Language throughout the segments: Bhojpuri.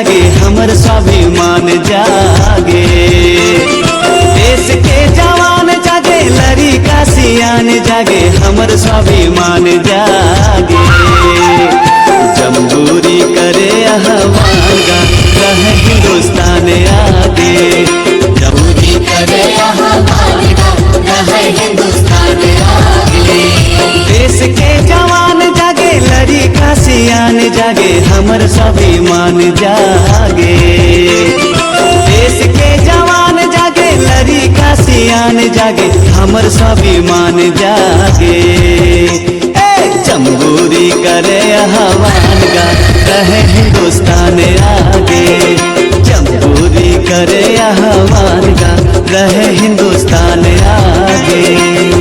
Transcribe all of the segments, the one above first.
जागे हमर स्वाभिमान जागे। देश के जवान जागे लड़का सियान जागे हमर स्वाभिमान जागे। जमहूरी करे आह्वान गा रहे हिंदुस्तान आगे। जमहूरी करे आह्वान गा रहे हिंदुस्तान आगे। देश के जवान जागे लड़का सियान जागे हमर स्वाभिमान जागे। देश के जवान जागे लड़का सियान जागे हमर स्वाभिमान जागे। जमहूरी करे आह्वान गा रहे हिंदुस्तान आगे। जमहूरी करे आह्वान गा रहे हिंदुस्तान आगे।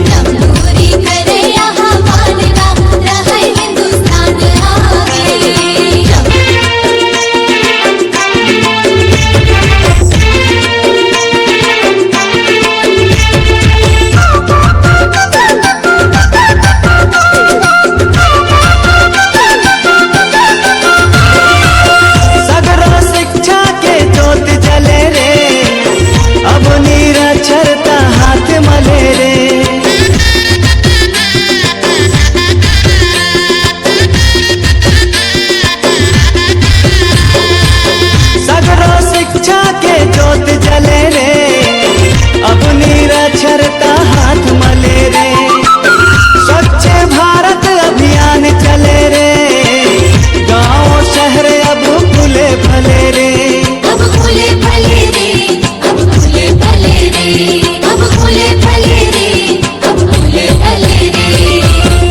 जमहूरी करे आह्वान गा रहे हिंदुस्तान आगे। सगरो शिक्षा के जोत जले रे अब निरक्षरता हाथ मले रे। सगरो शिक्षा के जोत जले रे अब निरक्षरता हाथ मले रे। स्वच्छ भारत अभियान चले रे गांव शहर अब खुले भले रे। अब खुले भले रे, अब खुले भले रे, अब खुले भले रे, अब खुले भले रे।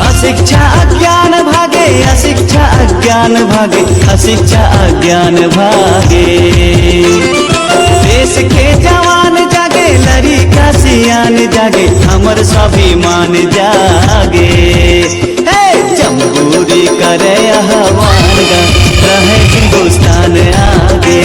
अशिक्षा अज्ञान भागे अशिक्षा अज्ञान भागे अशिक्षा अज्ञान भागे। देश के जवान जागे लड़का सियान जागे हमर स्वाभिमान जागे। जमहूरी करे आह्वान गा रहे हिंदुस्तान आगे।